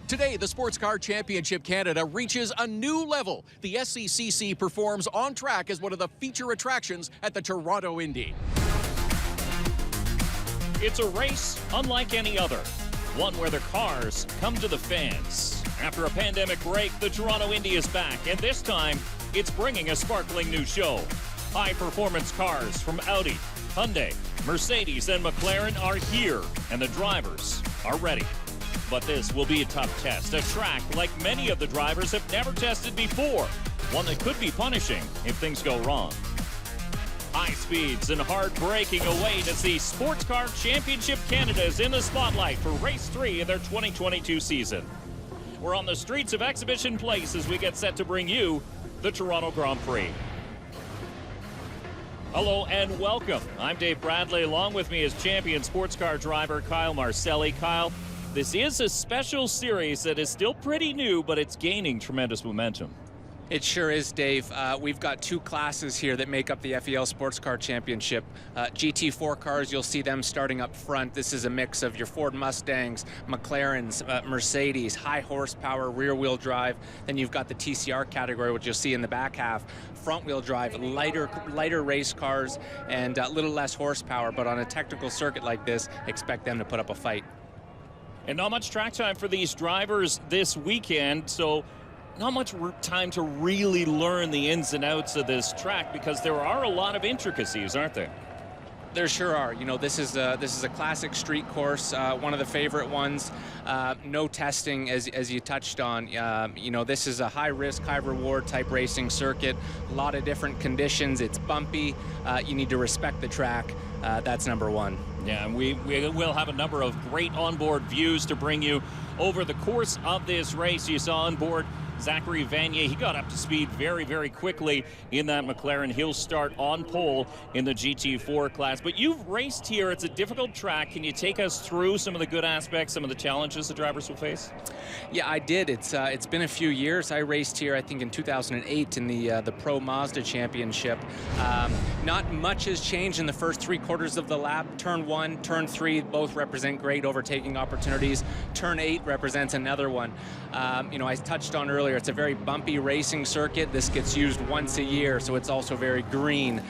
Today, the Sports Car Championship Canada reaches a new level. The SCCC performs on track as one of the feature attractions at the Toronto Indy. It's a race unlike any other, one where the cars come to the fans. After a pandemic break, the Toronto Indy is back, and this time, it's bringing a sparkling new show. High-performance cars from Audi, Hyundai, Mercedes, and McLaren are here, and the drivers are ready. But this will be a tough test, a track like many of the drivers have never tested before, one that could be punishing if things go wrong. High speeds and hard braking await as the Sports Car Championship Canada is in the spotlight for Race 3 of their 2022 season. We're on the streets of Exhibition Place as we get set to bring you the Toronto Grand Prix. Hello and welcome. I'm Dave Bradley. Along with me is champion sports car driver Kyle Marcelli. Kyle, this is a special series that is still pretty new, but it's gaining tremendous momentum. It sure is, Dave. We've got two classes here that make up the FEL Sports Car Championship. GT4 cars, you'll see them starting up front. This is a mix of your Ford Mustangs, McLarens, Mercedes, high horsepower, rear-wheel drive. Then you've got the TCR category, which you'll see in the back half. Front-wheel drive, lighter race cars, and a little less horsepower. But on a technical circuit like this, expect them to put up a fight. And not much track time for these drivers this weekend, so not much time to really learn the ins and outs of this track because there are a lot of intricacies, aren't there? There sure are. You know, this is a classic street course, one of the favorite ones. No testing, as you touched on. You know, this is a high-risk, high-reward type racing circuit. A lot of different conditions. It's bumpy. You need to respect the track. That's number one. Yeah, and we will have a number of great onboard views to bring you over the course of this race. You saw on board Zachary Vanier. He got up to speed very, very quickly in that McLaren. He'll start on pole in the GT4 class. But you've raced here. It's a difficult track. Can you take us through some of the good aspects, some of the challenges the drivers will face? Yeah, I did. It's been a few years. I raced here, I think, in 2008 in the Pro Mazda Championship. Not much has changed in the first 3/4 of the lap. Turn 1, Turn 3, both represent great overtaking opportunities. Turn 8 represents another one. You know, I touched on earlier, it's a very bumpy racing circuit. This gets used once a year, so it's also very green.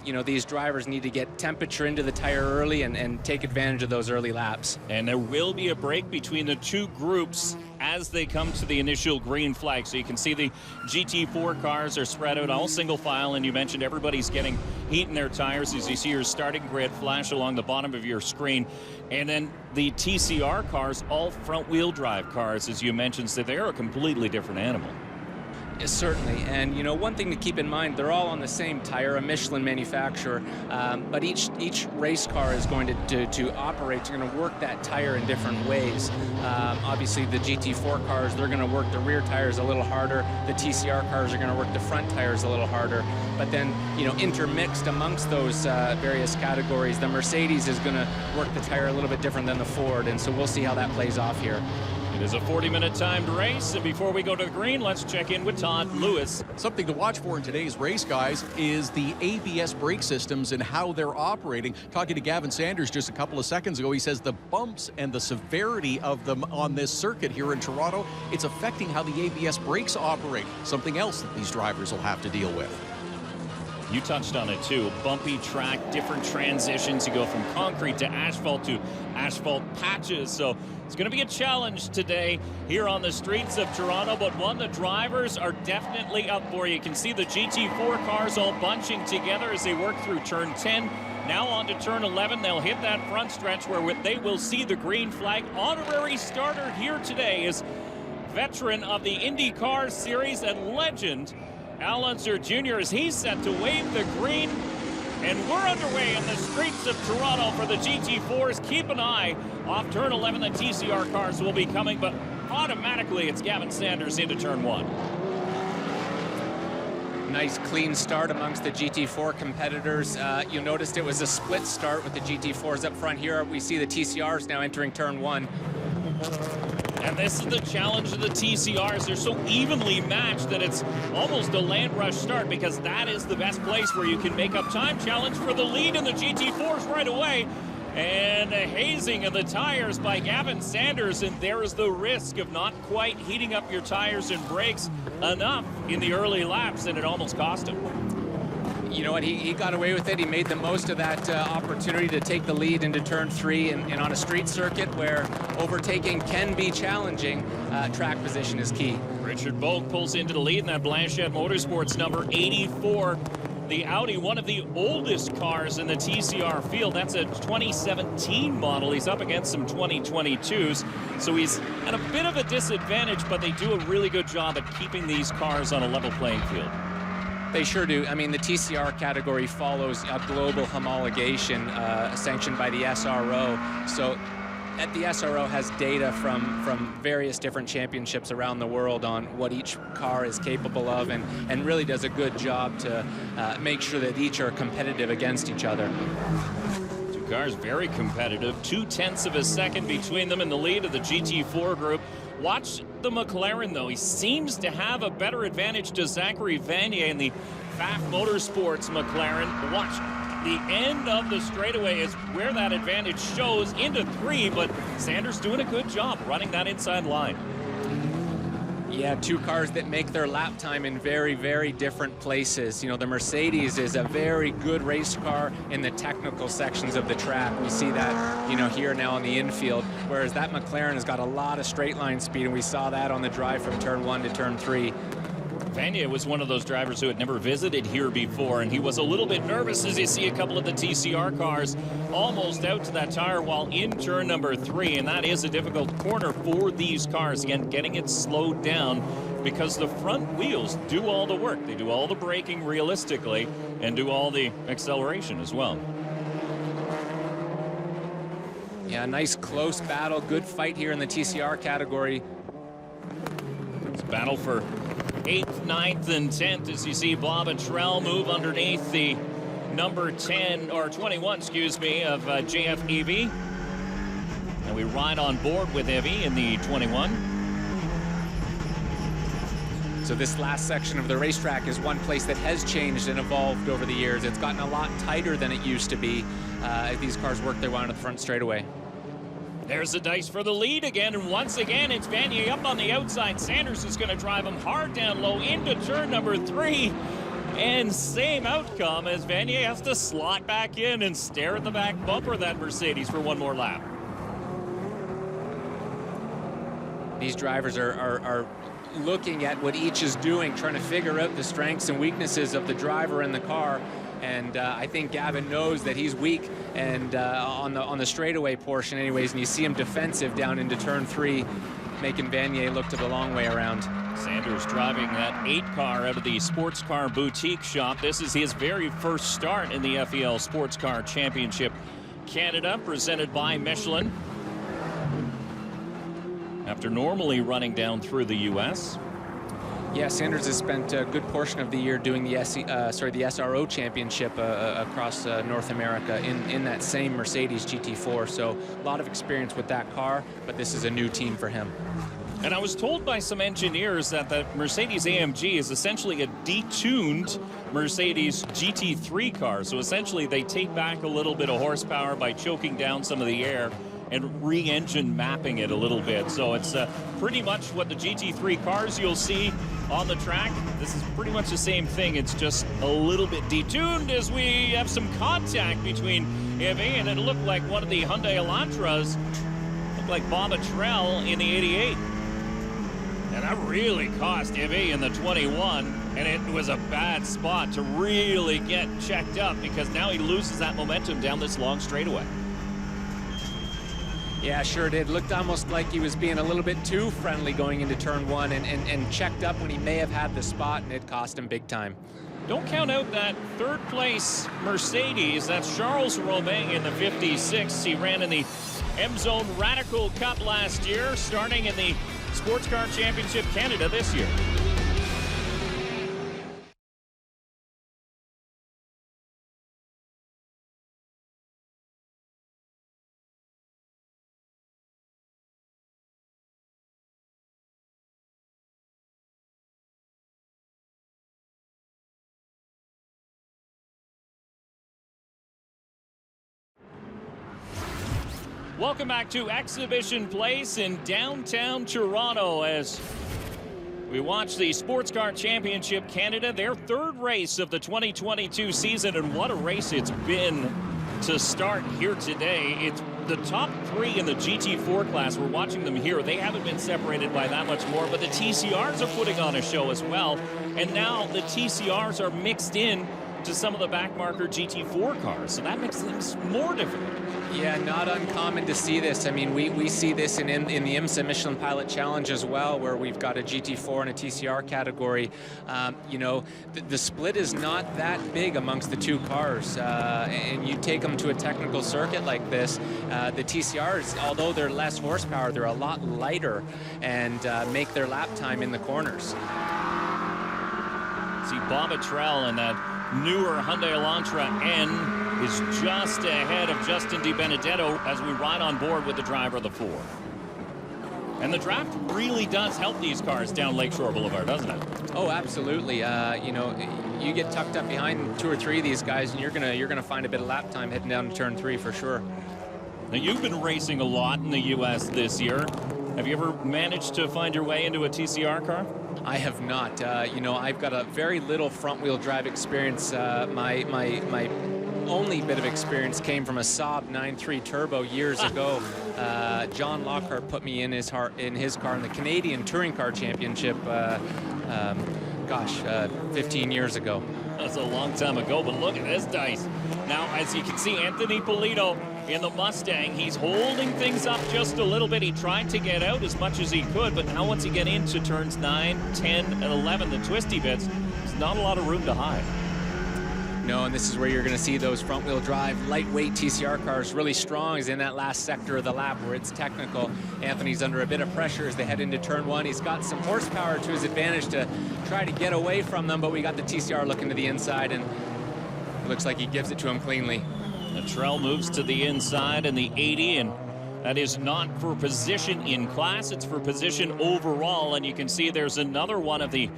You know, these drivers need to get temperature into the tire early and take advantage of those early laps. And there will be a break between the two groups as they come to the initial green flag. So you can see the GT4 cars are spread out all single file, and you mentioned everybody's getting heat in their tires as you see your starting grid flash along the bottom of your screen. And then the TCR cars, all front-wheel drive cars, as you mentioned, so they're a completely different animal. Yes, certainly, and you know, one thing to keep in mind, they're all on the same tire, a Michelin manufacturer, but each race car is going to operate, they're going to work that tire in different ways. Obviously, the GT4 cars, they're going to work the rear tires a little harder. The TCR cars are going to work the front tires a little harder. But then, you know, intermixed amongst those various categories, the Mercedes is going to work the tire a little bit different than the Ford, and so we'll see how that plays off here. It is a 40-minute timed race, and before we go to the green, let's check in with Todd Lewis. Something to watch for in today's race, guys, is the ABS brake systems and how they're operating. Talking to Gavin Sanders just a couple of seconds ago, he says the bumps and the severity of them on this circuit here in Toronto, it's affecting how the ABS brakes operate. Something else that these drivers will have to deal with. You touched on it too. Bumpy track, different transitions. You go from concrete to asphalt patches. So it's going to be a challenge today here on the streets of Toronto, but one the drivers are definitely up for. You can see the GT4 cars all bunching together as they work through turn 10. Now on to turn 11. They'll hit that front stretch where they will see the green flag. Honorary starter here today is veteran of the IndyCar Series and legend Al Unser Jr. as he's set to wave the green. And we're underway in the streets of Toronto for the GT4s. Keep an eye off turn 11. The TCR cars will be coming, but automatically it's Gavin Sanders into turn 1. Nice clean start amongst the GT4 competitors. You noticed it was a split start with the GT4s up front. Here we see the TCRs now entering turn 1. And this is the challenge of the TCRs. They're so evenly matched that it's almost a land rush start because that is the best place where you can make up time. Challenge for the lead in the GT4s right away. And a hazing of the tires by Gavin Sanders, and there is the risk of not quite heating up your tires and brakes enough in the early laps, and it almost cost him. You know what, he got away with it. He made the most of that opportunity to take the lead into turn 3, and on a street circuit where overtaking can be challenging, track position is key. Richard Boake pulls into the lead in that Blanchet Motorsports number 84. The Audi, one of the oldest cars in the TCR field. That's a 2017 model. He's up against some 2022s, so he's at a bit of a disadvantage, but they do a really good job at keeping these cars on a level playing field. They sure do. I mean, the TCR category follows a global homologation sanctioned by the SRO. So the SRO has data from various different championships around the world on what each car is capable of, and really does a good job to make sure that each are competitive against each other. Two cars very competitive. 0.2 of a second between them in the lead of the GT4 group. Watch the McLaren, though. He seems to have a better advantage to Zachary Vanier in the Pfaff Motorsports McLaren. Watch. The end of the straightaway is where that advantage shows into 3, but Sanders doing a good job running that inside line. Yeah, two cars that make their lap time in very, very different places. You know, the Mercedes is a very good race car in the technical sections of the track. We see that, you know, here now on the infield, whereas that McLaren has got a lot of straight line speed, and we saw that on the drive from turn 1 to turn 3. Vanier was one of those drivers who had never visited here before, and he was a little bit nervous as you see a couple of the TCR cars almost out to that tire while in turn number 3, and that is a difficult corner for these cars. Again, getting it slowed down because the front wheels do all the work. They do all the braking realistically and do all the acceleration as well. Yeah, nice close battle. Good fight here in the TCR category. It's a battle for 8th, 9th, and 10th as you see Bob and Trell move underneath the number 10, or 21, excuse me, of JF Hevey. And we ride on board with Hevey in the 21. So this last section of the racetrack is one place that has changed and evolved over the years. It's gotten a lot tighter than it used to be as these cars work their way onto the front straightaway. There's the dice for the lead again, and once again it's Vanier up on the outside. Sanders is going to drive him hard down low into turn number 3, and same outcome as Vanier has to slot back in and stare at the back bumper of that Mercedes for one more lap. These drivers are looking at what each is doing, trying to figure out the strengths and weaknesses of the driver and the car. And I think Gavin knows that he's weak, and on the straightaway portion anyways, and you see him defensive down into turn 3, making Vanier look to the long way around. Sanders driving that 8 car out of the Sports Car Boutique shop. This is his very first start in the FEL Sports Car Championship Canada, presented by Michelin. After normally running down through the US. Yeah, Sanders has spent a good portion of the year doing the SRO Championship across North America in that same Mercedes GT4. So a lot of experience with that car, but this is a new team for him. And I was told by some engineers that the Mercedes AMG is essentially a detuned Mercedes GT3 car. So essentially they take back a little bit of horsepower by choking down some of the air and re-engine mapping it a little bit. So it's pretty much what the GT3 cars you'll see on the track. This is pretty much the same thing. It's just a little bit detuned as we have some contact between Hevey, and it looked like one of the Hyundai Elantras. Looked like Bob Trell in the 88. And that really cost Hevey in the 21, and it was a bad spot to really get checked up because now he loses that momentum down this long straightaway. Yeah, sure did. Looked almost like he was being a little bit too friendly going into turn 1 and checked up when he may have had the spot, and it cost him big time. Don't count out that 3rd place Mercedes. That's Charles Rovang in the 56. He ran in the M-Zone Radical Cup last year, starting in the Sports Car Championship Canada this year. Welcome back to Exhibition Place in downtown Toronto as we watch the Sports Car Championship Canada, their third race of the 2022 season, and what a race it's been to start here today. It's the top three in the GT4 class. We're watching them here. They haven't been separated by that much more, but the TCRs are putting on a show as well. And now the TCRs are mixed in to some of the backmarker GT4 cars, so that makes things more difficult. Yeah, not uncommon to see this. I mean, we see this in the IMSA Michelin Pilot Challenge as well, where we've got a GT4 and a TCR category. You know, the split is not that big amongst the two cars, and you take them to a technical circuit like this, the TCRs, although they're less horsepower, they're a lot lighter and make their lap time in the corners. See Bob Attrell and that newer Hyundai Elantra N is just ahead of Justin DiBenedetto as we ride on board with the driver of the 4. And the draft really does help these cars down Lakeshore Boulevard, doesn't it? Oh, absolutely. You know, you get tucked up behind 2 or 3 of these guys, and you're gonna find a bit of lap time heading down to turn 3 for sure. Now, you've been racing a lot in the U.S. this year. Have you ever managed to find your way into a TCR car? I have not. You know, I've got a very little front-wheel drive experience. My only bit of experience came from a Saab 9.3 Turbo years ago. John Lockhart put me in his car in the Canadian Touring Car Championship, 15 years ago. That's a long time ago, but look at this dice. Now, as you can see, Anthony Polito in the Mustang, he's holding things up just a little bit. He tried to get out as much as he could, but now once you get into turns 9, 10, and 11, the twisty bits, there's not a lot of room to hide. No, and this is where you're going to see those front-wheel drive, lightweight TCR cars really strong is in that last sector of the lap where it's technical. Anthony's under a bit of pressure as they head into turn 1. He's got some horsepower to his advantage to try to get away from them, but we got the TCR looking to the inside, and it looks like he gives it to him cleanly. Trell moves to the inside in the 80, and that is not for position in class, it's for position overall. And you can see there's another one of the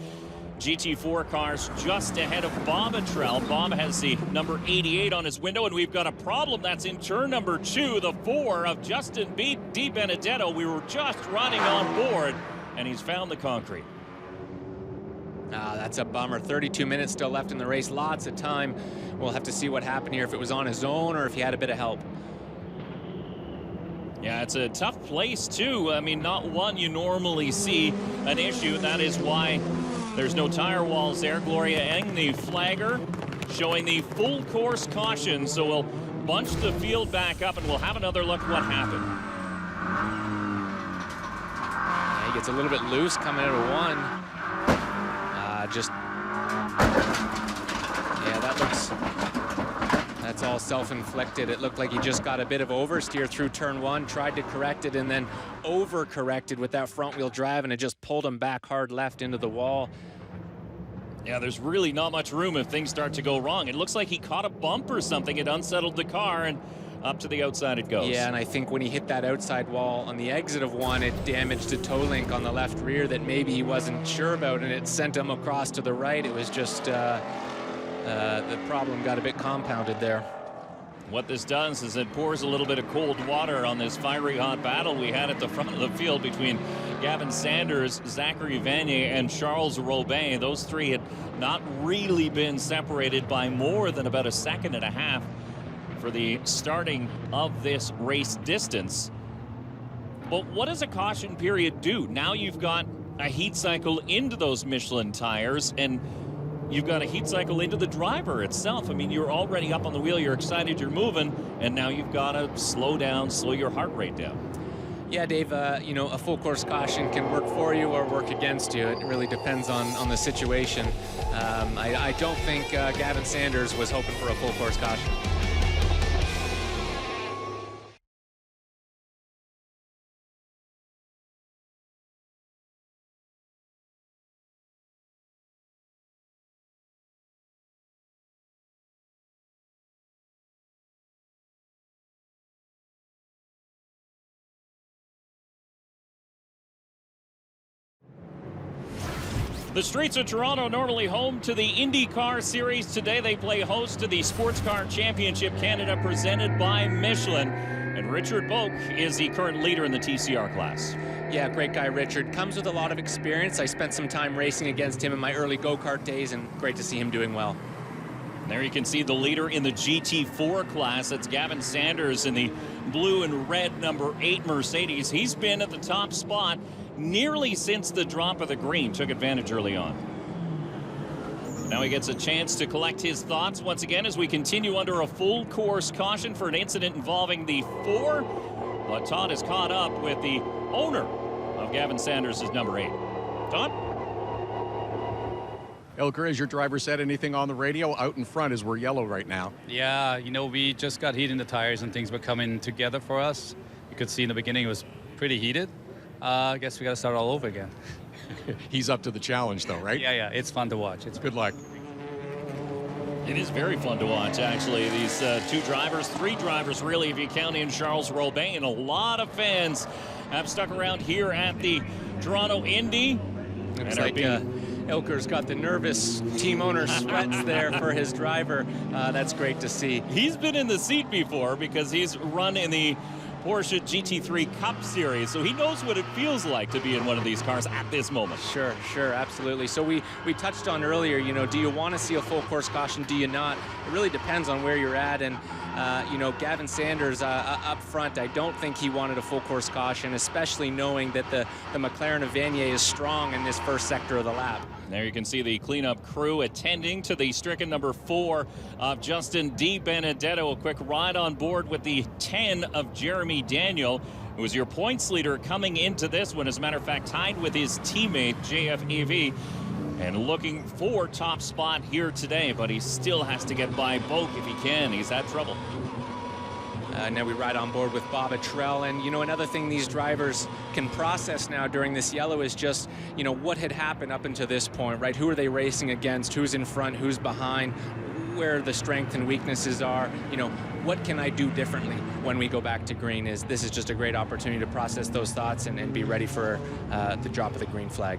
GT4 cars just ahead of Bob Attrell. Bob has the number 88 on his window, and we've got a problem. That's in turn number 2, the 4 of Justin DiBenedetto. We were just running on board, and he's found the concrete. That's a bummer. 32 minutes still left in the race. Lots of time. We'll have to see what happened here, if it was on his own or if he had a bit of help. Yeah, it's a tough place, too. I mean, not one you normally see an issue. That is why there's no tire walls there. Gloria Eng, the flagger, showing the full course caution. So we'll bunch the field back up, and we'll have another look at what happened. Yeah, he gets a little bit loose coming out of 1. Yeah, that's all self-inflicted. It looked like he just got a bit of oversteer through turn 1, tried to correct it, and then over-corrected with that front-wheel drive, and it just pulled him back hard left into the wall. Yeah, there's really not much room if things start to go wrong. It looks like he caught a bump or something. It unsettled the car, and up to the outside it goes. Yeah, and I think when he hit that outside wall on the exit of 1, it damaged a toe link on the left rear that maybe he wasn't sure about, and it sent him across to the right. It was just the problem got a bit compounded there. What this does is it pours a little bit of cold water on this fiery hot battle we had at the front of the field between Gavin Sanders, Zachary Vanier, and Charles Rovang. Those 3 had not really been separated by more than about a second and a half for the starting of this race distance. But what does a caution period do? Now you've got a heat cycle into those Michelin tires, and you've got a heat cycle into the driver itself. I mean, you're already up on the wheel, you're excited, you're moving, and now you've got to slow down, slow your heart rate down. Yeah, Dave, you know, a full course caution can work for you or work against you. It really depends on the situation. I don't think Gavin Sanders was hoping for a full course caution. The streets of Toronto, normally home to the IndyCar Series. Today they play host to the Sports Car Championship Canada presented by Michelin. And Richard Boake is the current leader in the TCR class. Yeah, great guy, Richard. Comes with a lot of experience. I spent some time racing against him in my early go-kart days, and great to see him doing well. There you can see the leader in the GT4 class. That's Gavin Sanders in the blue and red number 8 Mercedes. He's been at the top spot nearly since the drop of the green. Took advantage early on. Now he gets a chance to collect his thoughts once again as we continue under a full course caution for an incident involving the 4. But Todd is caught up with the owner of Gavin Sanders' number 8. Todd? Ilker, has your driver said anything on the radio? Out in front as we're yellow right now. Yeah, you know, we just got heat in the tires and things were coming together for us. You could see in the beginning it was pretty heated. I guess we got to start all over again. He's up to the challenge, though, right? Yeah, it's fun to watch. It's good luck. It is very fun to watch, actually. These 2 drivers, 3 drivers, really, if you count in Charles Rovang, and a lot of fans have stuck around here at the Toronto Indy. Looks like Ilker's got the nervous team owner sweats there for his driver. That's great to see. He's been in the seat before because he's run in the Porsche GT3 Cup Series, so he knows what it feels like to be in one of these cars at this moment. Sure, absolutely. So we touched on earlier, you know, do you want to see a full course caution? Do you not? It really depends on where you're at. And you know, Gavin Sanders up front, I don't think he wanted a full course caution, especially knowing that the McLaren of Vanier is strong in this first sector of the lap. There you can see the cleanup crew attending to the stricken number 4 of Justin Di Benedetto. A quick ride on board with the 10 of Jeremy Daniel, who was your points leader coming into this one. As a matter of fact, tied with his teammate JF Hevey, and looking for top spot here today, but he still has to get by Boake if he can. He's had trouble. Now we ride on board with Bob Attrell, and you know, another thing these drivers can process now during this yellow is just, you know, what had happened up until this point, right? Who are they racing against? Who's in front? Who's behind? Where the strength and weaknesses are? You know, what can I do differently when we go back to green? This is just a great opportunity to process those thoughts and be ready for the drop of the green flag.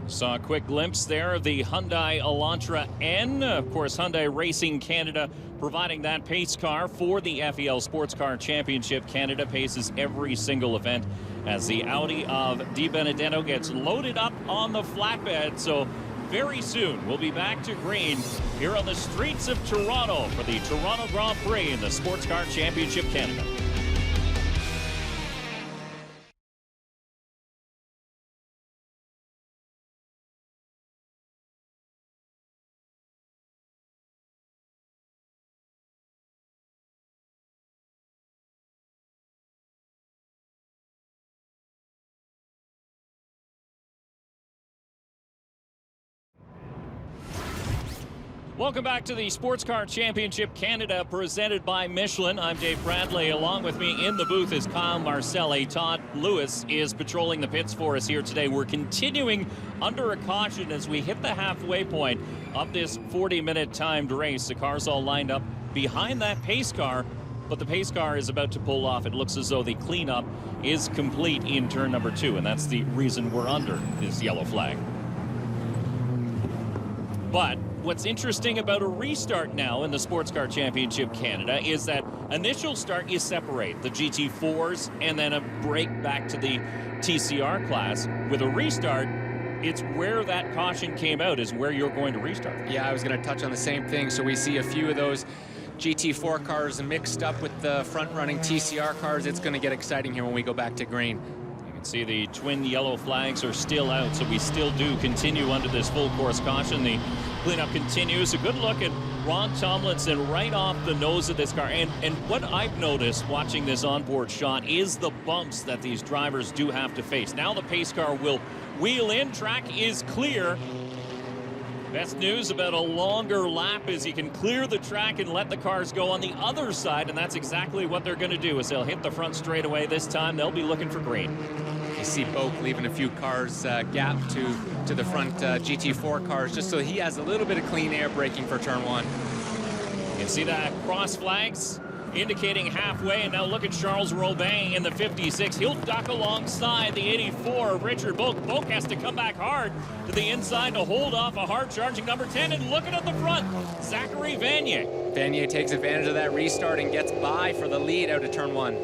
Saw a quick glimpse there of the Hyundai Elantra N. Of course, Hyundai Racing Canada providing that pace car for the FEL Sports Car Championship. Canada paces every single event as the Audi of Di Benedetto gets loaded up on the flatbed. So very soon we'll be back to green here on the streets of Toronto for the Toronto Grand Prix in the Sports Car Championship Canada. Welcome back to the Sports Car Championship Canada presented by Michelin. I'm Dave Bradley. Along with me in the booth is Kyle Marcelli. Todd Lewis is patrolling the pits for us here today. We're continuing under a caution as we hit the halfway point of this 40-minute timed race. The cars all lined up behind that pace car, but the pace car is about to pull off. It looks as though the cleanup is complete in turn number 2, and that's the reason we're under this yellow flag. But what's interesting about a restart now in the Sports Car Championship Canada is that initial start you separate the GT4s and then a break back to the TCR class. With a restart, it's where that caution came out is where you're going to restart. Yeah, I was going to touch on the same thing. So we see a few of those GT4 cars mixed up with the front-running TCR cars. It's going to get exciting here when we go back to green. See, the twin yellow flags are still out, so we still do continue under this full course caution. The cleanup continues. A good look at Ron Tomlinson right off the nose of this car. And what I've noticed watching this onboard shot is the bumps that these drivers do have to face. Now the pace car will wheel in. Track is clear. Best news about a longer lap is you can clear the track and let the cars go on the other side, and that's exactly what they're going to do. As they'll hit the front straightaway this time, they'll be looking for green. You see Boake leaving a few cars gap to the front GT4 cars, just so he has a little bit of clean air braking for turn 1. You can see that cross flags indicating halfway, and now look at Charles Rovang in the 56. He'll duck alongside the 84 of Richard Boake. Boake has to come back hard to the inside to hold off a hard-charging number 10, and looking at the front, Zachary Vanier. Vanier takes advantage of that restart and gets by for the lead out of turn 1.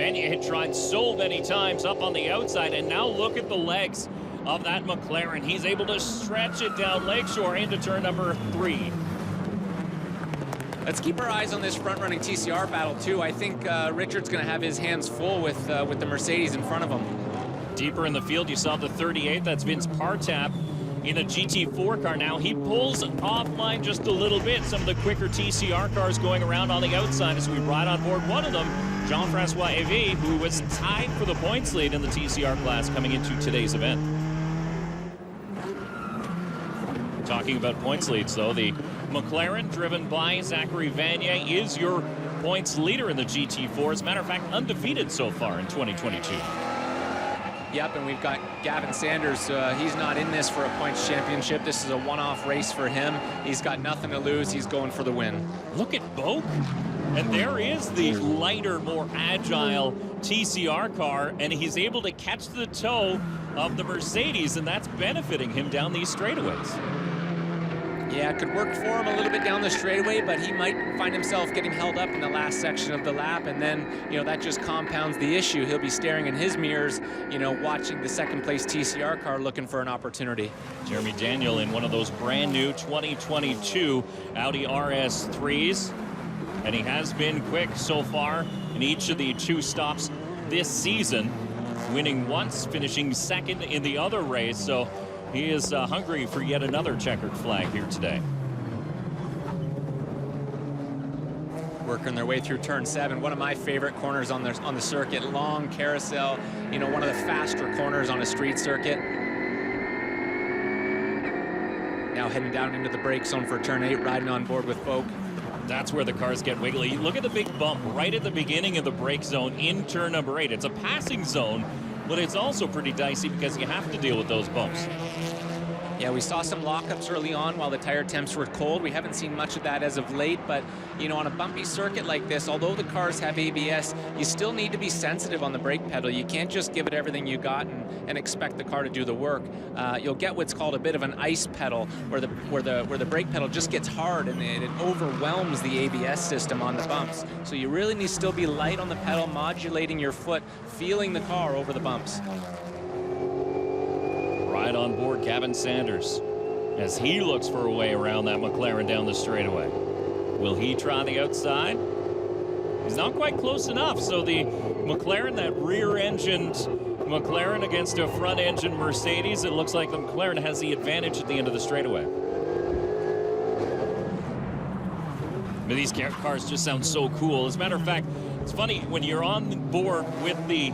Vanier had tried so many times up on the outside, and now look at the legs of that McLaren. He's able to stretch it down Lakeshore into turn number 3. Let's keep our eyes on this front-running TCR battle, too. I think Richard's going to have his hands full with the Mercedes in front of him. Deeper in the field, you saw the 38. That's Vince Partap in a GT4 car now. He pulls offline just a little bit. Some of the quicker TCR cars going around on the outside as we ride on board one of them, Jean-Francois Hevey, who was tied for the points lead in the TCR class coming into today's event. Talking about points leads, though, the McLaren, driven by Zachary Vanier, is your points leader in the GT4. As a matter of fact, undefeated so far in 2022. Yep, and we've got Gavin Sanders. He's not in this for a points championship. This is a one-off race for him. He's got nothing to lose. He's going for the win. Look at Boake. And there is the lighter, more agile TCR car, and he's able to catch the toe of the Mercedes, and that's benefiting him down these straightaways. Yeah, it could work for him a little bit down the straightaway, but he might find himself getting held up in the last section of the lap, and then, you know, that just compounds the issue. He'll be staring in his mirrors, you know, watching the second-place TCR car looking for an opportunity. Jeremy Daniel in one of those brand-new 2022 Audi RS3s, and he has been quick so far in each of the 2 stops this season, winning once, finishing second in the other race, so he is hungry for yet another checkered flag here today. Working their way through turn 7, one of my favorite corners on the circuit. Long carousel, you know, one of the faster corners on a street circuit. Now heading down into the brake zone for turn 8, riding on board with Boake. That's where the cars get wiggly. Look at the big bump right at the beginning of the brake zone in turn number 8. It's a passing zone, but it's also pretty dicey because you have to deal with those bumps. Yeah, we saw some lockups early on while the tire temps were cold. We haven't seen much of that as of late, but, you know, on a bumpy circuit like this, although the cars have ABS, you still need to be sensitive on the brake pedal. You can't just give it everything you got and expect the car to do the work. You'll get what's called a bit of an ice pedal, where the brake pedal just gets hard and it overwhelms the ABS system on the bumps. So you really need to still be light on the pedal, modulating your foot, feeling the car over the bumps. Right on board Gavin Sanders as he looks for a way around that McLaren down the straightaway. Will he try the outside? He's not quite close enough. So the McLaren, that rear-engined McLaren against a front-engine Mercedes, it looks like the McLaren has the advantage at the end of the straightaway. But these cars just sound so cool. As a matter of fact, it's funny, when you're on board with the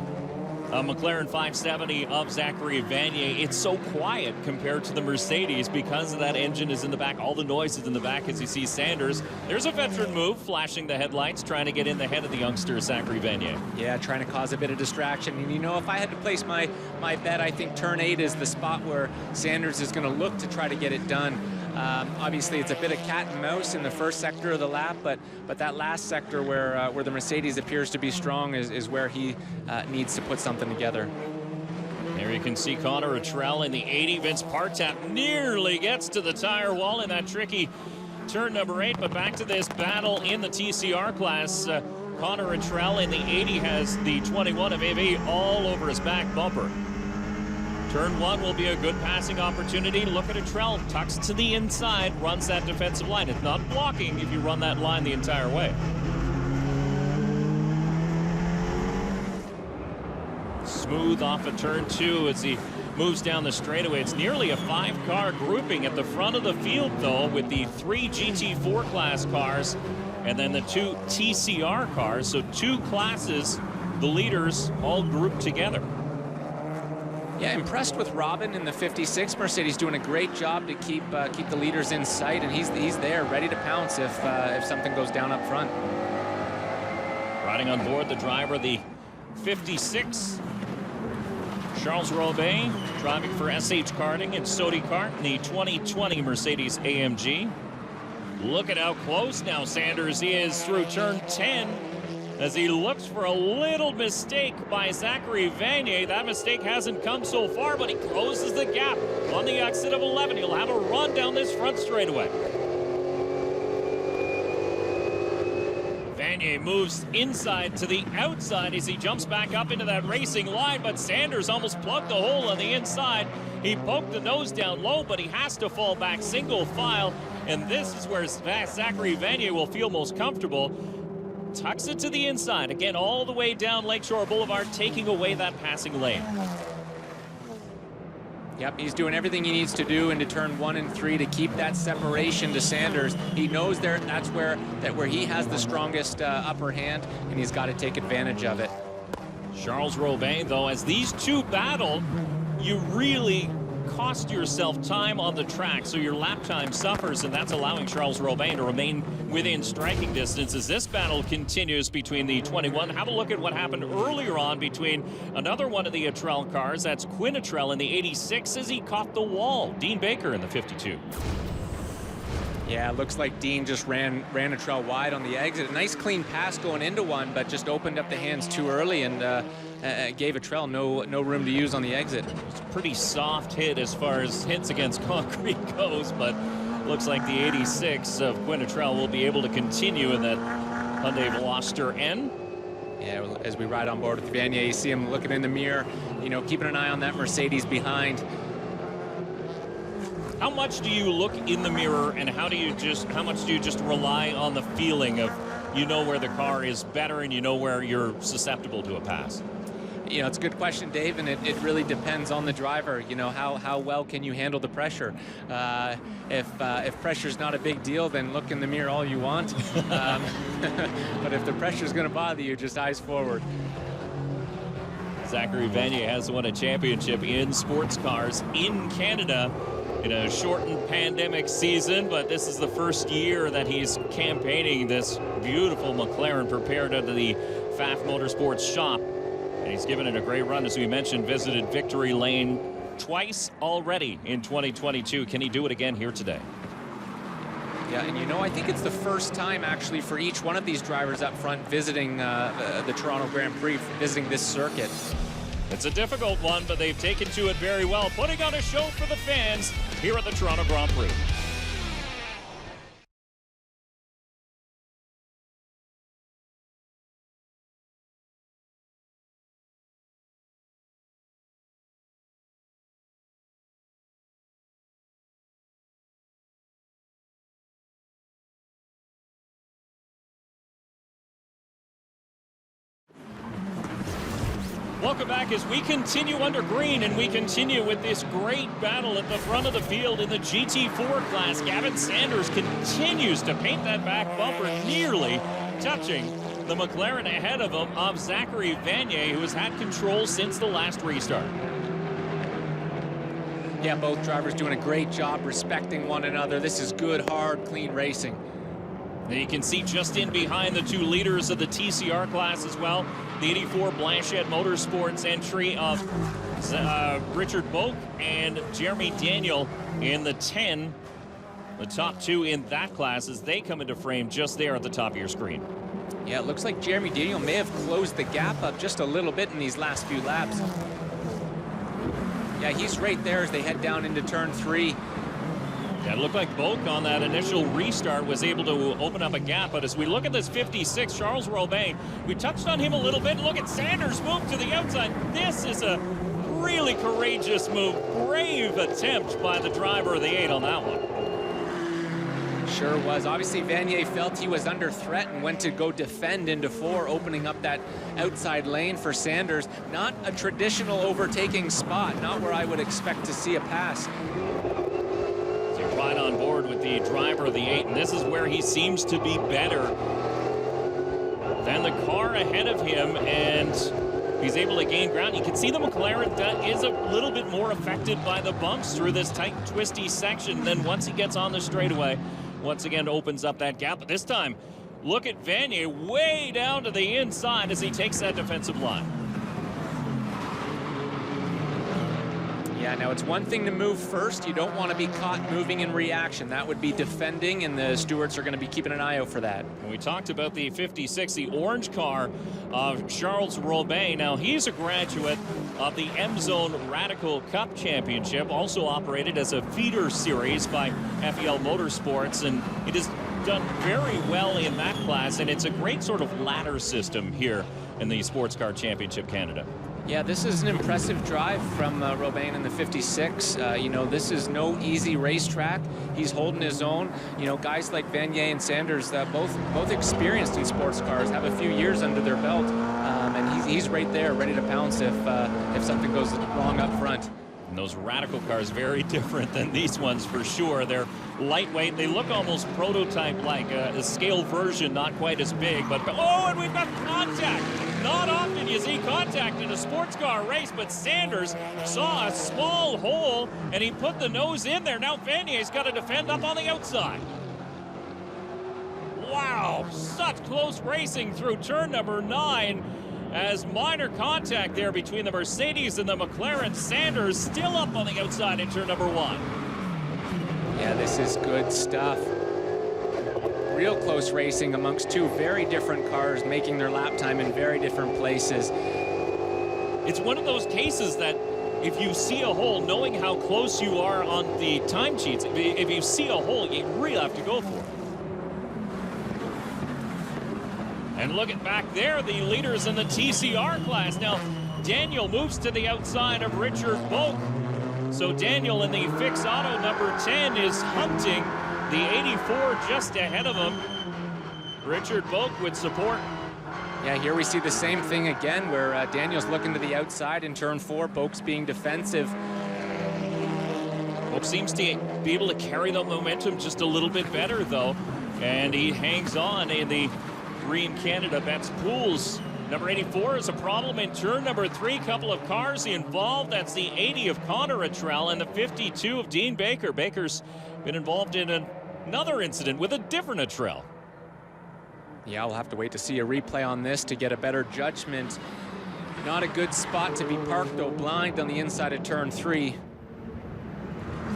McLaren 570 of Zachary Vanier, it's so quiet compared to the Mercedes because of that engine is in the back, all the noise is in the back as you see Sanders. There's a veteran move, flashing the headlights, trying to get in the head of the youngster Zachary Vanier. Yeah, trying to cause a bit of distraction. And you know, if I had to place my bet, I think turn 8 is the spot where Sanders is going to look to try to get it done. Obviously, it's a bit of cat and mouse in the first sector of the lap, but that last sector where the Mercedes appears to be strong is where he needs to put something together. There you can see Connor Atrell in the 80. Vince Partap nearly gets to the tire wall in that tricky turn number 8, but back to this battle in the TCR class. Connor Atrell in the 80 has the 21 of Hevey all over his back bumper. Turn 1 will be a good passing opportunity. Look at Atrell, tucks to the inside, runs that defensive line. It's not blocking if you run that line the entire way. Smooth off of turn 2 as he moves down the straightaway. It's nearly a 5-car grouping at the front of the field, though, with the 3 GT4 class cars and then the 2 TCR cars. So 2 classes, the leaders all grouped together. Yeah, impressed with Robin in the 56 Mercedes, doing a great job to keep the leaders in sight, and he's there, ready to pounce if something goes down up front. Riding on board the driver of the 56, Charles Rovang, driving for SH Karting and Sodi Kart in the 2020 Mercedes AMG. Look at how close now Sanders is through turn 10. As he looks for a little mistake by Zachary Vanier. That mistake hasn't come so far, but he closes the gap on the exit of 11. He'll have a run down this front straightaway. Vanier moves inside to the outside as he jumps back up into that racing line, but Sanders almost plugged the hole on the inside. He poked the nose down low, but he has to fall back single file, and this is where Zachary Vanier will feel most comfortable. Tucks it to the inside, again all the way down Lakeshore Boulevard, taking away that passing lane. Yep, he's doing everything he needs to do into turn 1 and 3 to keep that separation to Sanders. He knows that's where he has the strongest upper hand, and he's got to take advantage of it. Charles Rovang, though, as these two battle, you really cost yourself time on the track, so your lap time suffers, and that's allowing Charles Rovang to remain within striking distance as this battle continues between the 21. Have a look at what happened earlier on between another one of the Atrell cars. That's Quinn in the 86 as he caught the wall. Dean Baker in the 52. Yeah, it looks like Dean just ran Atrell wide on the exit. A nice clean pass going into one, but just opened up the hands too early and gave Atrell no room to use on the exit. It's a pretty soft hit as far as hits against concrete goes, but looks like the 86 of Quinn will be able to continue in that Hyundai Veloster N. Yeah, as we ride on board with Vanier, you see him looking in the mirror, you know, keeping an eye on that Mercedes behind. How much do you look in the mirror, and how much do you just rely on the feeling of, you know, where the car is better and you know where you're susceptible to a pass? You know, it's a good question, Dave, and it really depends on the driver. You know, how well can you handle the pressure? If pressure's not a big deal, then look in the mirror all you want. But if the pressure's going to bother you, just eyes forward. Zachary Vanier has won a championship in sports cars in Canada in a shortened pandemic season, but this is the first year that he's campaigning this beautiful McLaren prepared out of the Pfaff Motorsports shop. And he's given it a great run, as we mentioned, visited Victory Lane twice already in 2022. Can he do it again here today? Yeah, and you know, I think it's the first time actually for each one of these drivers up front visiting the Toronto Grand Prix, visiting this circuit. It's a difficult one, but they've taken to it very well, putting on a show for the fans here at the Toronto Grand Prix. Welcome back as we continue under green, and we continue with this great battle at the front of the field in the GT4 class. Gavin Sanders continues to paint that back bumper, nearly touching the McLaren ahead of him of Zachary Vanier, who has had control since the last restart. Yeah, both drivers doing a great job respecting one another. This is good, hard, clean racing. And you can see just in behind the two leaders of the TCR class as well, the 84 Blanchet Motorsports entry of Richard Boake and Jeremy Daniel in the 10. The top two in that class as they come into frame just there at the top of your screen. Yeah, it looks like Jeremy Daniel may have closed the gap up just a little bit in these last few laps. Yeah, he's right there as they head down into turn 3. Yeah, it looked like Boake on that initial restart was able to open up a gap, but as we look at this 56, Charles Rovang, we touched on him a little bit. Look at Sanders move to the outside. This is a really courageous move. Brave attempt by the driver of the 8 on that one. Sure was. Obviously, Vanier felt he was under threat and went to go defend into 4, opening up that outside lane for Sanders. Not a traditional overtaking spot, not where I would expect to see a pass. Right on board with the driver of the 8, and this is where he seems to be better than the car ahead of him, and he's able to gain ground. You can see the McLaren is a little bit more affected by the bumps through this tight, twisty section. Then once he gets on the straightaway, once again opens up that gap. But this time, look at Vanier way down to the inside as he takes that defensive line. Yeah, now it's one thing to move first. You don't want to be caught moving in reaction. That would be defending, and the stewards are going to be keeping an eye out for that. And we talked about the 56, the orange car of Charles Rovang. Now, he's a graduate of the M-Zone Radical Cup Championship, also operated as a feeder series by FEL Motorsports, and it is done very well in that class, and it's a great sort of ladder system here in the Sports Car Championship Canada. Yeah, this is an impressive drive from Rovang in the 56. You know, this is no easy racetrack. He's holding his own. You know, guys like Vanier and Sanders, both experienced in sports cars, have a few years under their belt, and he's right there, ready to pounce if something goes wrong up front. And those radical cars, very different than these ones for sure. They're lightweight. They look almost prototype-like, a scale version, not quite as big. But oh, and we've got contact. Not often you see contact in a sports car race, but Sanders saw a small hole, and he put the nose in there. Now Vanier's got to defend up on the outside. Wow, such close racing through turn number 9. As minor contact there between the Mercedes and the McLaren. Sanders still up on the outside in turn number 1. Yeah, this is good stuff. Real close racing amongst two very different cars, making their lap time in very different places. It's one of those cases that if you see a hole, knowing how close you are on the time sheets, if you see a hole, you really have to go for it. And look at back there, the leaders in the TCR class. Now, Daniel moves to the outside of Richard Boake. So Daniel in the Fix Auto number 10 is hunting the 84 just ahead of him. Richard Boake with support. Yeah, here we see the same thing again, where Daniel's looking to the outside in turn 4. Boake's being defensive. Boake seems to be able to carry the momentum just a little bit better, though. And he hangs on in the Green Canada Betz Pools. Number 84 is a problem in turn number 3. Couple of cars involved. That's the 80 of Connor Attrell and the 52 of Dean Baker. Baker's been involved in another incident with a different Attrell. Yeah, I'll have to wait to see a replay on this to get a better judgment. Not a good spot to be parked, though, blind on the inside of turn 3.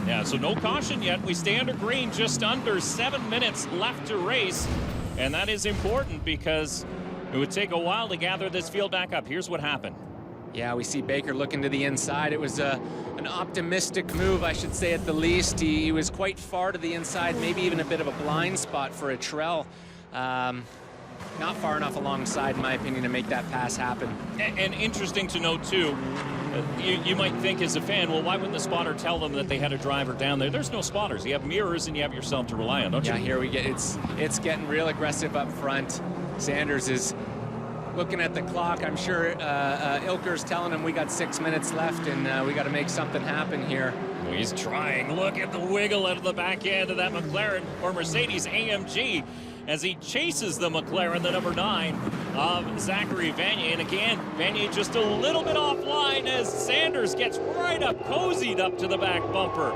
Yeah, so no caution yet. We stay under green, just under 7 minutes left to race. And that is important because it would take a while to gather this field back up. Here's what happened. Yeah, we see Baker looking to the inside. It was an optimistic move, I should say, at the least. He was quite far to the inside, maybe even a bit of a blind spot for Attrell. Not far enough alongside, in my opinion, to make that pass happen. And interesting to note, too, you might think as a fan, well, why wouldn't the spotter tell them that they had a driver down there? There's no spotters. You have mirrors and you have yourself to rely on, don't you? Yeah, here we get it's getting real aggressive up front. Sanders is looking at the clock. I'm sure Ilker's telling him we got 6 minutes left and we got to make something happen here. Well, he's trying. Look at the wiggle out of the back end of that McLaren or Mercedes AMG as he chases the McLaren, the number 9 of Zachary Vanier. And again, Vanier just a little bit offline as Sanders gets right up, cozied up to the back bumper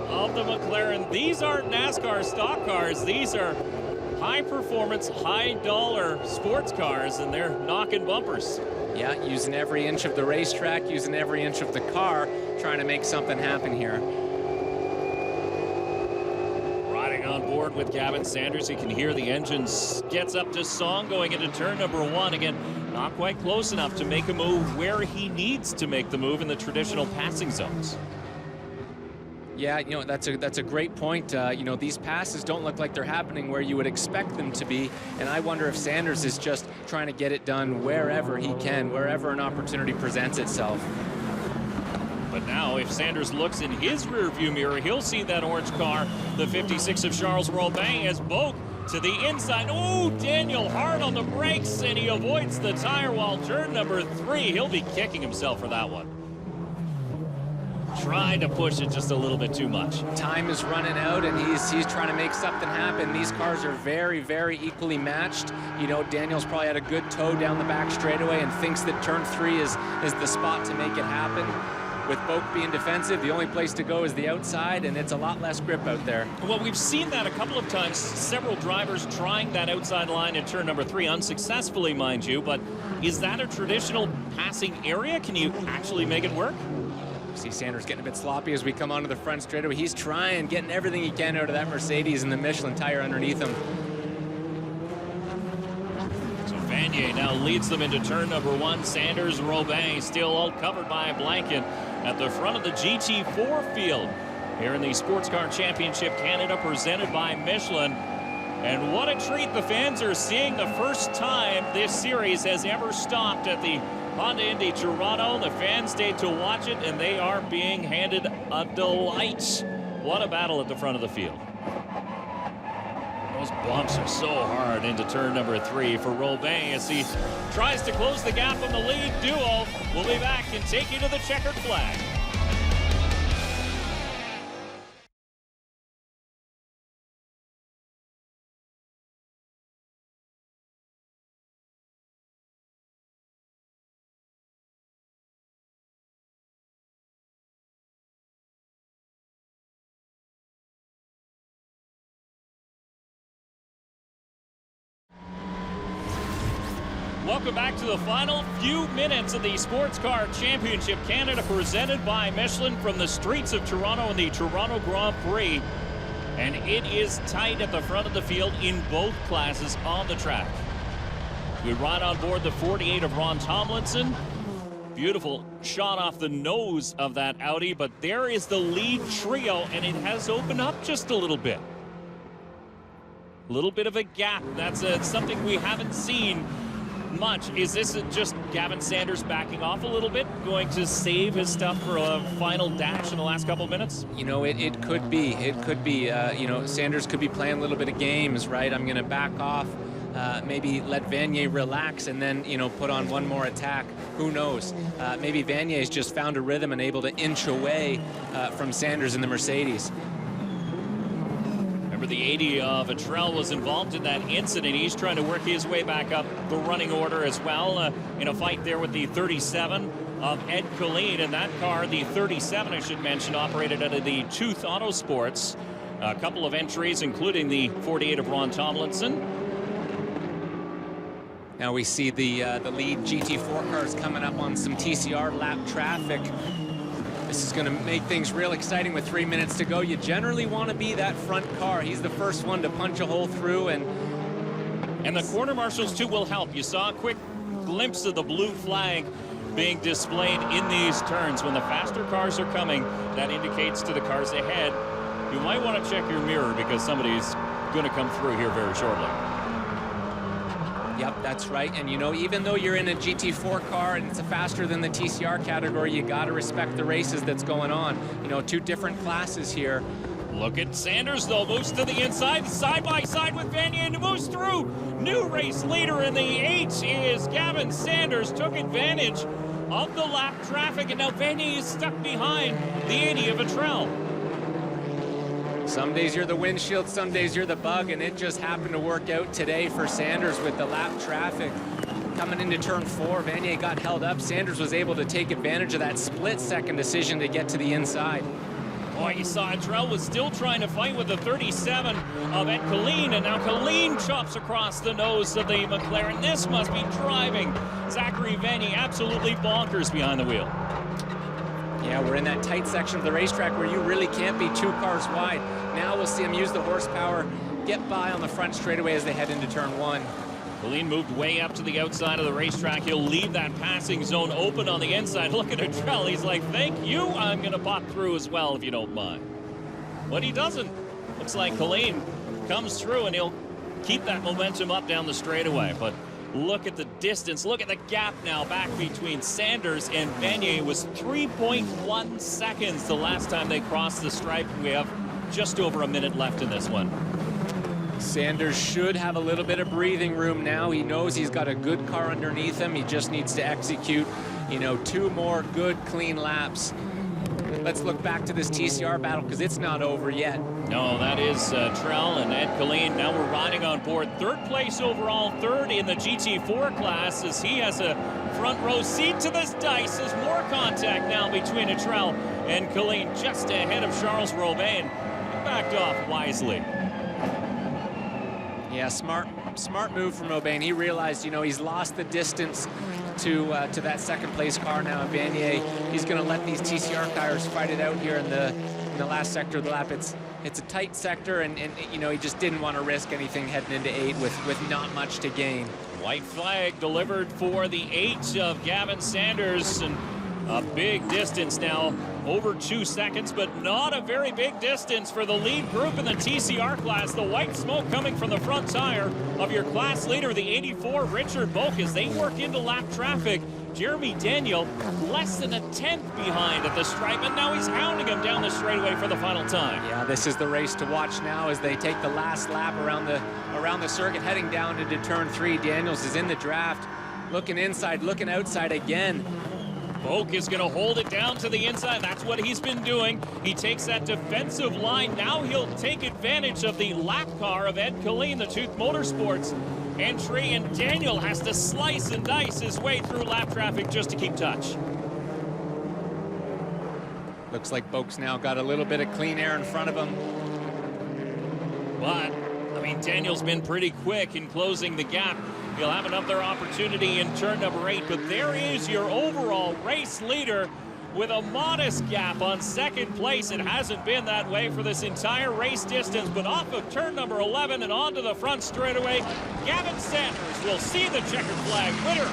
of the McLaren. These aren't NASCAR stock cars. These are high-performance, high-dollar sports cars, and they're knocking bumpers. Yeah, using every inch of the racetrack, using every inch of the car, trying to make something happen here. Riding on board with Gavin Sanders. You can hear the engines gets up to song going into turn number 1. Again, not quite close enough to make a move where he needs to make the move in the traditional passing zones. Yeah, you know, that's a great point. You know, these passes don't look like they're happening where you would expect them to be, and I wonder if Sanders is just trying to get it done wherever he can, wherever an opportunity presents itself. But now, if Sanders looks in his rearview mirror, he'll see that orange car, the 56 of Charles Rovang, as Boake to the inside. Oh, Daniel hard on the brakes, and he avoids the tire wall. Turn number 3, he'll be kicking himself for that one. Tried to push it just a little bit too much. Time is running out, and he's trying to make something happen. These cars are very, very equally matched. You know, Daniel's probably had a good toe down the back straightaway and thinks that turn 3 is the spot to make it happen. With Boake being defensive, the only place to go is the outside, and it's a lot less grip out there. Well, we've seen that a couple of times. Several drivers trying that outside line in turn number 3, unsuccessfully, mind you. But is that a traditional passing area? Can you actually make it work? See Sanders getting a bit sloppy as we come onto the front straightaway. He's trying, getting everything he can out of that Mercedes and the Michelin tire underneath him. So Vanier now leads them into turn number 1. Sanders, Rovang still all covered by a blanket at the front of the GT4 field here in the Sports Car Championship Canada, presented by Michelin. And what a treat the fans are seeing, the first time this series has ever stopped at the Honda Indy Toronto. The fans stayed to watch it, and they are being handed a delight. What a battle at the front of the field. Those bumps are so hard into turn number 3 for Rovang as he tries to close the gap on the lead duo. We'll be back and take you to the checkered flag. Welcome back to the final few minutes of the Sports Car Championship Canada, presented by Michelin from the streets of Toronto in the Toronto Grand Prix. And it is tight at the front of the field in both classes on the track. We ride on board the 48 of Ron Tomlinson. Beautiful shot off the nose of that Audi, but there is the lead trio, and it has opened up just a little bit. A little bit of a gap. That's something we haven't seen much. Is this just Gavin Sanders backing off a little bit, going to save his stuff for a final dash in the last couple of minutes? You know, it could be. It could be. You know, Sanders could be playing a little bit of games, right? I'm going to back off, maybe let Vanier relax, and then, you know, put on one more attack. Who knows? Maybe Vanier's just found a rhythm and able to inch away from Sanders in the Mercedes. Remember, the 80 of Vetrell was involved in that incident. He's trying to work his way back up the running order as well, in a fight there with the 37 of Ed Colleen. And that car, the 37, I should mention, operated out of the Tooth Autosports. A couple of entries, including the 48 of Ron Tomlinson. Now we see the lead GT4 cars coming up on some TCR lap traffic. This is going to make things real exciting with 3 minutes to go. You generally want to be that front car. He's the first one to punch a hole through, and the corner marshals too will help. You saw a quick glimpse of the blue flag being displayed in these turns. When the faster cars are coming, that indicates to the cars ahead, you might want to check your mirror because somebody's going to come through here very shortly. Yep, that's right. And, you know, even though you're in a GT4 car and it's faster than the TCR category, you got to respect the races that's going on. You know, two different classes here. Look at Sanders, though. Moves to the inside, side by side with Vanier, and moves through. New race leader in the 8 is Gavin Sanders. Took advantage of the lap traffic, and now Vanier is stuck behind the 80 of Vetrell. Some days you're the windshield, some days you're the bug, and it just happened to work out today for Sanders with the lap traffic. Coming into turn 4, Vanier got held up. Sanders was able to take advantage of that split-second decision to get to the inside. Boy, you saw Vetrell was still trying to fight with the 37 of Ed Colleen, and now Colleen chops across the nose of the McLaren. This must be driving Zachary Vanier absolutely bonkers behind the wheel. Yeah, we're in that tight section of the racetrack where you really can't be 2 cars wide. Now we'll see him use the horsepower, get by on the front straightaway as they head into turn 1. Colleen moved way up to the outside of the racetrack. He'll leave that passing zone open on the inside. Look at Vetrell. He's like, thank you. I'm going to pop through as well if you don't mind. But he doesn't. Looks like Colleen comes through and he'll keep that momentum up down the straightaway. But look at the distance. Look at the gap now back between Sanders and Vanier. It was 3.1 seconds the last time they crossed the stripe. We have just over a minute left in this one. Sanders should have a little bit of breathing room now. He knows he's got a good car underneath him. He just needs to execute, you know, 2 more good, clean laps. Let's look back to this TCR battle because it's not over yet. No, that is Trell and Ed Colleen. Now we're riding on board. 3rd place overall, 3rd in the GT4 class, as he has a front row seat to this dice. There's more contact now between Trell and Colleen, just ahead of Charles Rovang. He backed off wisely. Yeah, smart move from Rovang. He realized, you know, he's lost the distance to that 2nd place car now. And Vanier, he's going to let these TCR cars fight it out here in the last sector of the lap. It's a tight sector, and you know, he just didn't want to risk anything heading into 8 with not much to gain. White flag delivered for the 8 of Gavin Sanders, and A big distance now, over 2 seconds, but not a very big distance for the lead group in the TCR class. The white smoke coming from the front tire of your class leader, the 84, Richard Boake, as they work into lap traffic. Jeremy Daniel less than a tenth behind at the stripe, and now he's hounding him down the straightaway for the final time. Yeah, this is the race to watch now as they take the last lap around the circuit, heading down into turn 3. Daniels is in the draft, looking inside, looking outside again. Boake is going to hold it down to the inside. That's what he's been doing. He takes that defensive line. Now he'll take advantage of the lap car of Ed Killeen, the Tooth Motorsports entry, and Daniel has to slice and dice his way through lap traffic just to keep touch. Looks like Boake's now got a little bit of clean air in front of him. But, I mean, Daniel's been pretty quick in closing the gap. He'll have another opportunity in turn number 8, but there is your overall race leader with a modest gap on second place. It hasn't been that way for this entire race distance, but off of turn number 11 and onto the front straightaway, Gavin Sanders will see the checkered flag winner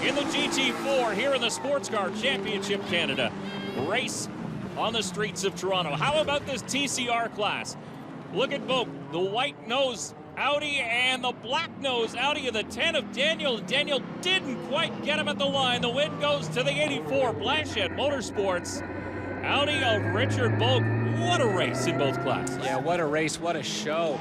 in the GT4 here in the Sports Car Championship Canada race on the streets of Toronto. How about this TCR class? Look at Boake, the white nose Audi and the black nose Audi of the 10 of Daniel. Daniel didn't quite get him at the line. The win goes to the 84 Blanchet Motorsports. Audi of Richard Boake. What a race in both classes. Yeah, what a race, what a show.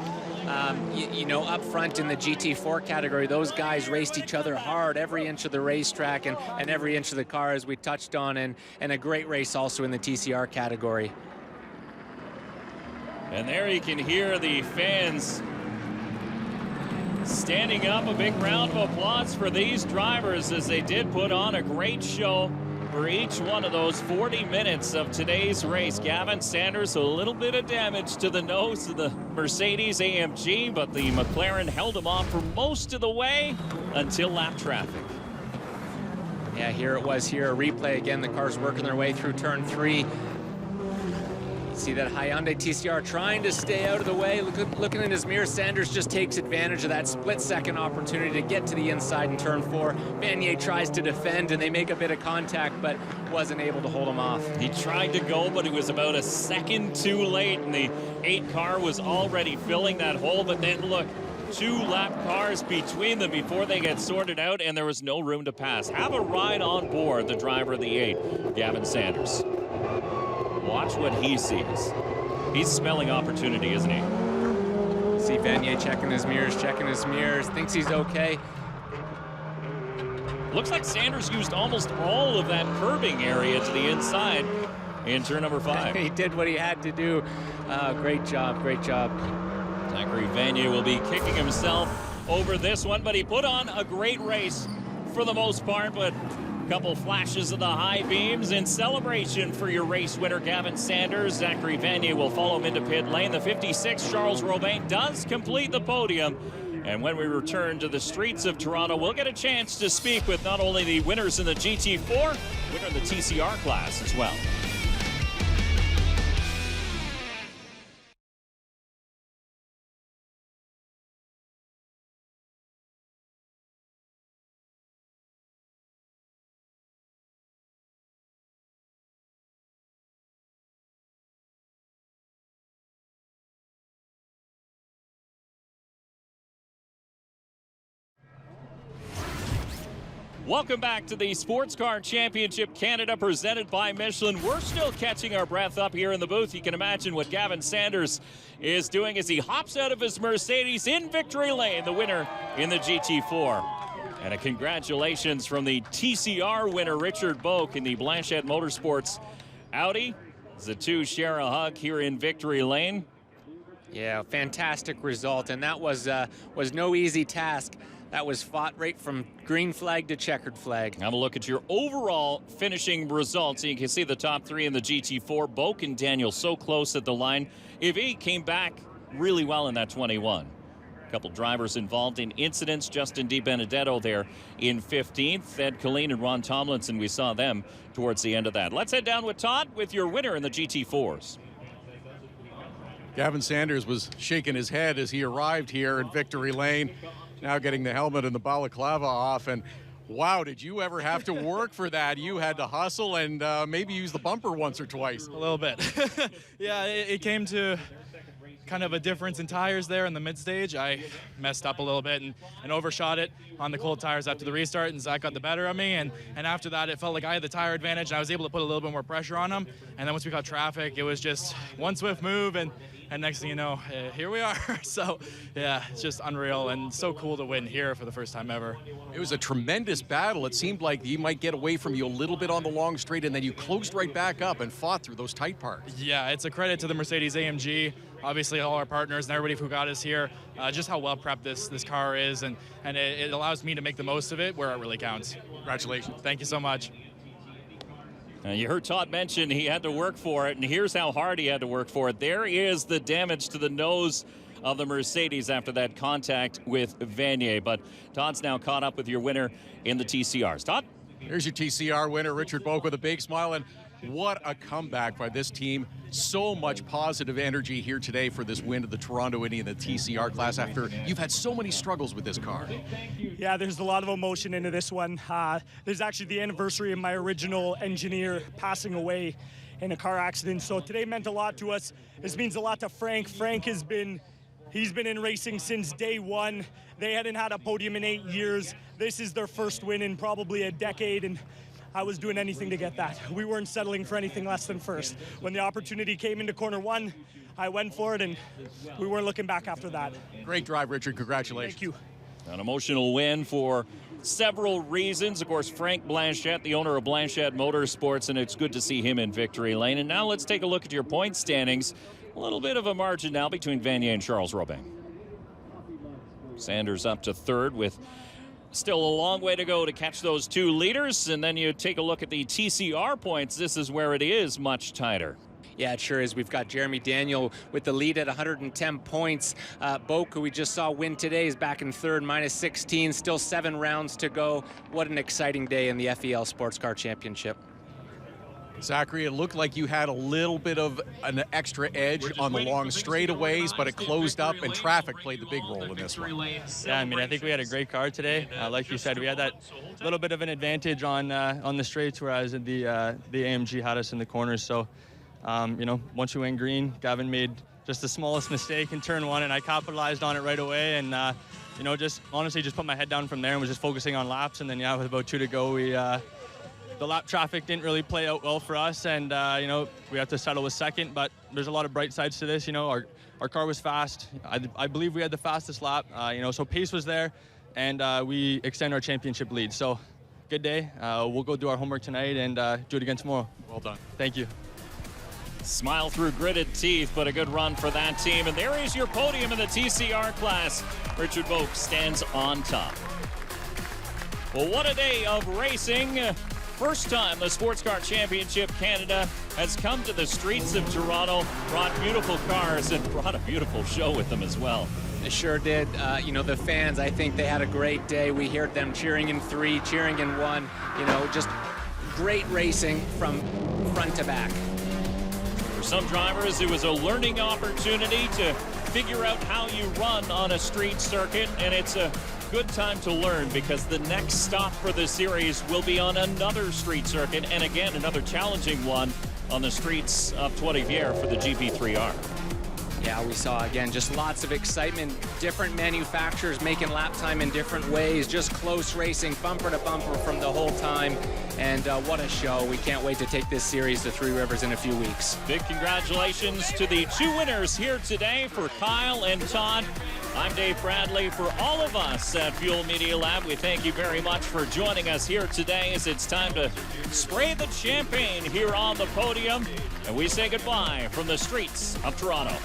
You know, up front in the GT4 category, those guys raced each other hard every inch of the racetrack and every inch of the car, as we touched on, and a great race also in the TCR category. And there you can hear the fans standing up. A big round of applause for these drivers as they did put on a great show for each one of those 40 minutes of today's race. Gavin Sanders, a little bit of damage to the nose of the Mercedes AMG, but the McLaren held him off for most of the way until lap traffic. Yeah, here it was here, a replay again. The cars working their way through turn 3. See that Hyundai TCR trying to stay out of the way. Looking in his mirror, Sanders just takes advantage of that split-second opportunity to get to the inside in turn 4. Vanier tries to defend, and they make a bit of contact, but wasn't able to hold him off. He tried to go, but it was about a second too late, and the 8 car was already filling that hole. But then look, 2 lap cars between them before they get sorted out, and there was no room to pass. Have a ride on board the driver of the 8, Gavin Sanders. Watch what he sees. He's smelling opportunity, isn't he? See Vanier checking his mirrors, thinks he's okay. Looks like Sanders used almost all of that curbing area to the inside in turn number 5. He did what he had to do. Great job, great job. Zachary Vanier will be kicking himself over this one, but he put on a great race for the most part, but couple flashes of the high beams in celebration for your race winner, Gavin Sanders. Zachary Vanier will follow him into pit lane. The 56, Charles Rovang, does complete the podium. And when we return to the streets of Toronto, we'll get a chance to speak with not only the winners in the GT4, winner in the TCR class as well. Welcome back to the Sports Car Championship Canada presented by Michelin. We're still catching our breath up here in the booth. You can imagine what Gavin Sanders is doing as he hops out of his Mercedes in victory lane, the winner in the GT4. And a congratulations from the TCR winner, Richard Boake, in the Blanchet Motorsports Audi. The 2 share a hug here in victory lane. Yeah, fantastic result, and that was no easy task. That was fought right from green flag to checkered flag. Have a look at your overall finishing results. You can see the top 3 in the GT4. Boake and Daniel so close at the line. Hevey came back really well in that 21. A couple drivers involved in incidents. Justin DiBenedetto there in 15th. Ed Killeen and Ron Tomlinson, we saw them towards the end of that. Let's head down with Todd with your winner in the GT4s. Gavin Sanders was shaking his head as he arrived here in victory lane. Now getting the helmet and the balaclava off, and Wow, did you ever have to work for that? You had to hustle and maybe use the bumper once or twice. A little bit. Yeah, it came to kind of a difference in tires there in the mid-stage. I messed up a little bit and overshot it on the cold tires after the restart, and Zach got the better of me. And after that, it felt like I had the tire advantage, and I was able to put a little bit more pressure on him. And then once we got traffic, it was just one swift move, and next thing you know, here we are. So, yeah, it's just unreal and so cool to win here for the first time ever. It was a tremendous battle. It seemed like you might get away from you a little bit on the long straight, and then you closed right back up and fought through those tight parts. Yeah, it's a credit to the Mercedes AMG, obviously all our partners and everybody who got us here, just how well prepped this car is, and it allows me to make the most of it where it really counts. Congratulations. Thank you so much. You heard Todd mention he had to work for it, and here's how hard he had to work for it. There is the damage to the nose of the Mercedes after that contact with Vanier. But Todd's now caught up with your winner in the TCRs. Todd? Here's your TCR winner, Richard Boake, with a big smile. And what a comeback by this team. So much positive energy here today for this win of the Toronto Indy in the TCR class after you've had so many struggles with this car. Yeah, there's a lot of emotion into this one. There's actually the anniversary of my original engineer passing away in a car accident. So today meant a lot to us. This means a lot to Frank. Frank he's been in racing since day one. They hadn't had a podium in 8 years. This is their first win in probably a decade, and I was doing anything to get that. We weren't settling for anything less than first. When the opportunity came into corner one, I went for it, and we weren't looking back after that. Great drive, Richard. Congratulations. Thank you. An emotional win for several reasons. Of course, Frank Blanchet, the owner of Blanchet Motorsports, and it's good to see him in victory lane. And now let's take a look at your point standings. A little bit of a margin now between Vanier and Charles Rovang. Sanders up to third with still a long way to go to catch those two leaders. And then you take a look at the TCR points. This is where it is much tighter. Yeah, it sure is. We've got Jeremy Daniel with the lead at 110 points. Boake, who we just saw win today, is back in third, minus 16. Still 7 rounds to go. What an exciting day in the FEL Sports Car Championship. Zachary, it looked like you had a little bit of an extra edge on the long straightaways, but it closed up, and traffic played the big role in this one. Yeah, I mean, I think we had a great car today. Like you said, we had that little bit of an advantage on the straights, whereas the AMG had us in the corners. So, you know, once we went green, Gavin made just the smallest mistake in turn one, and I capitalized on it right away. And you know, just honestly, just put my head down from there and was just focusing on laps. And then, yeah, with about 2 to go, the lap traffic didn't really play out well for us, and you know, we have to settle with second. But there's a lot of bright sides to this. You know, our car was fast. I believe we had the fastest lap. You know, so pace was there, and we extend our championship lead. So, good day. We'll go do our homework tonight and do it again tomorrow. Well done. Thank you. Smile through gritted teeth, but a good run for that team. And there is your podium in the TCR class. Richard Boake stands on top. Well, what a day of racing. First time the Sports Car Championship Canada has come to the streets of Toronto, brought beautiful cars, and brought a beautiful show with them as well. They sure did. You know, the fans, I think they had a great day. We heard them cheering in 3, cheering in 1. You know, just great racing from front to back. For some drivers, it was a learning opportunity to figure out how you run on a street circuit, and it's a good time to learn because the next stop for the series will be on another street circuit, and again, another challenging one on the streets of Trois-Rivières for the GP3R. Yeah, we saw, again, just lots of excitement, different manufacturers making lap time in different ways, just close racing, bumper to bumper from the whole time, and what a show. We can't wait to take this series to Three Rivers in a few weeks. Big congratulations to the 2 winners here today for Kyle and Todd. I'm Dave Bradley. For all of us at Fuel Media Lab, we thank you very much for joining us here today as it's time to spray the champagne here on the podium, and we say goodbye from the streets of Toronto.